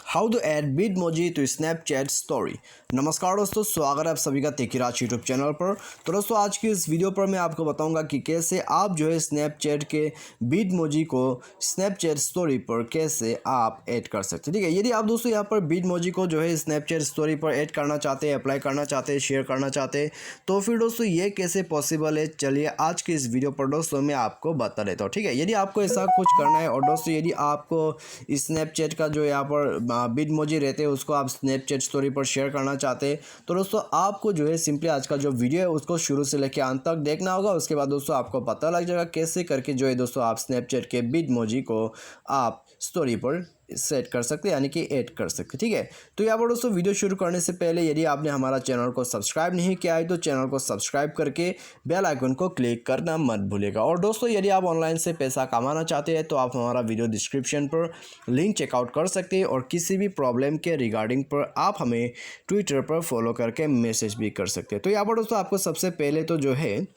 How to add Bitmoji to Snapchat story. नमस्कार दोस्तों, स्वागत है आप सभी का तेकीराज यूट्यूब चैनल पर। तो दोस्तों आज की इस वीडियो पर मैं आपको बताऊंगा कि कैसे आप जो है स्नैपचैट के बिटमोजी को स्नैपचैट स्टोरी पर कैसे आप ऐड कर सकते हैं। ठीक है, यदि आप दोस्तों यहाँ पर बिटमोजी को जो है स्नैपचैट स्टोरी पर ऐड करना चाहते हैं, अप्लाई करना चाहते हैं, शेयर करना चाहते हैं, तो फिर दोस्तों ये कैसे पॉसिबल है, चलिए आज की इस वीडियो पर दोस्तों मैं आपको बता देता हूँ। ठीक है, यदि आपको ऐसा कुछ करना है और दोस्तों यदि आपको स्नैपचैट का जो यहाँ पर बिटमोजी रहते हैं उसको आप स्नैपचैट स्टोरी पर शेयर करना चाहते हैं, तो दोस्तों आपको जो है सिंपली आज का जो वीडियो है उसको शुरू से लेकर अंत तक देखना होगा। उसके बाद दोस्तों आपको पता लग जाएगा कैसे करके जो है दोस्तों आप स्नैपचैट के बिटमोजी को आप स्टोरी पर सेट कर सकते हैं, यानी कि ऐड कर सकते हैं। ठीक है, तो यहाँ पर दोस्तों वीडियो शुरू करने से पहले यदि आपने हमारा चैनल को सब्सक्राइब नहीं किया है तो चैनल को सब्सक्राइब करके बेल आइकन को क्लिक करना मत भूलिएगा। और दोस्तों यदि आप ऑनलाइन से पैसा कमाना चाहते हैं तो आप हमारा वीडियो डिस्क्रिप्शन पर लिंक चेकआउट कर सकते हैं, और किसी भी प्रॉब्लम के रिगार्डिंग पर आप हमें ट्विटर पर फॉलो करके मैसेज भी कर सकते हैं। तो यहाँ पर दोस्तों आपको सबसे पहले तो जो है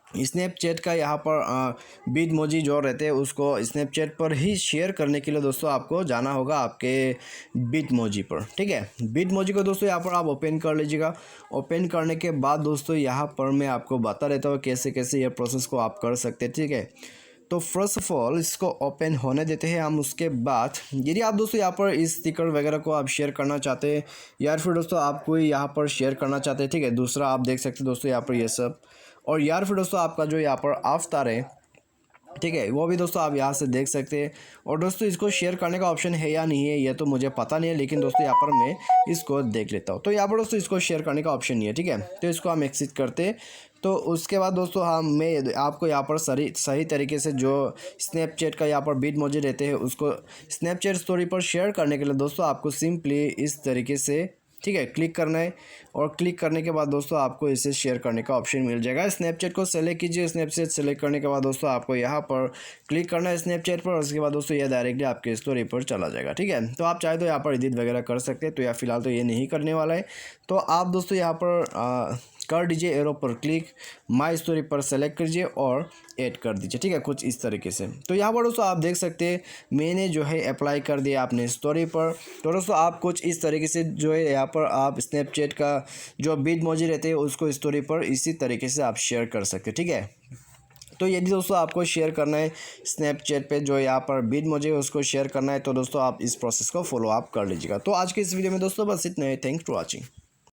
स्नैपचैट का यहाँ पर बिटमोजी जो रहते हैं उसको स्नैपचैट पर ही शेयर करने के लिए दोस्तों आपको जाना होगा आपके बिटमोजी पर। ठीक है, बिटमोजी को दोस्तों यहाँ पर आप ओपन कर लीजिएगा। ओपन करने के बाद दोस्तों यहाँ पर मैं आपको बता देता हूँ कैसे कैसे ये प्रोसेस को आप कर सकते हैं। ठीक है, तो फर्स्ट ऑफ ऑल इसको ओपन होने देते हैं हम। उसके बाद यदि आप दोस्तों यहाँ पर इस स्टिकर वगैरह को आप शेयर करना चाहते हैं या फिर दोस्तों आप कोई यहाँ पर शेयर करना चाहते हैं, ठीक है, दूसरा आप देख सकते हैं दोस्तों यहाँ पर ये सब, और यार फिर दोस्तों आपका जो यहाँ पर अवतार है, ठीक है, वो भी दोस्तों आप यहाँ से देख सकते हैं। और दोस्तों इसको शेयर करने का ऑप्शन है या नहीं है ये तो मुझे पता नहीं है, लेकिन दोस्तों यहाँ पर मैं इसको देख लेता हूँ। तो यहाँ पर दोस्तों इसको शेयर करने का ऑप्शन नहीं है। ठीक है, तो इसको हम एक्सिट करते हैं। तो उसके बाद दोस्तों मैं आपको यहाँ पर सही तरीके से जो स्नैपचैट का यहाँ पर बिटमोजी रहते हैं उसको स्नैपचैट स्टोरी पर शेयर करने के लिए दोस्तों आपको सिंपली इस तरीके से, ठीक है, क्लिक करना है। और क्लिक करने के बाद दोस्तों आपको इसे शेयर करने का ऑप्शन मिल जाएगा। स्नैपचैट को सेलेक्ट कीजिए। स्नैपचैट सेलेक्ट करने के बाद दोस्तों आपको यहाँ पर क्लिक करना है स्नैपचैट पर। उसके बाद दोस्तों यह डायरेक्टली आपके स्टोरी पर चला जाएगा। ठीक है, तो आप चाहे तो यहाँ पर एडिट वगैरह कर सकते हैं, तो या फिलहाल तो ये नहीं करने वाला है। तो आप दोस्तों यहाँ पर कर दीजिए एरो पर क्लिक, माई स्टोरी पर सेलेक्ट कीजिए और ऐड कर दीजिए। ठीक है, कुछ इस तरीके से। तो यहाँ पर दोस्तों आप देख सकते हैं मैंने जो है अप्लाई कर दिया अपने स्टोरी पर। तो दोस्तों आप कुछ इस तरीके से जो है यहाँ पर आप स्नैपचैट का जो बिटमोजी रहते हैं उसको स्टोरी पर इसी तरीके से आप शेयर कर सकते हैं। ठीक है, तो यदि दोस्तों आपको शेयर करना है स्नैपचैट पे जो यहाँ पर बिटमोजी है उसको शेयर करना है तो दोस्तों आप इस प्रोसेस को फॉलो अप कर लीजिएगा। तो आज के इस वीडियो में दोस्तों बस इतना ही। Thanks for watching.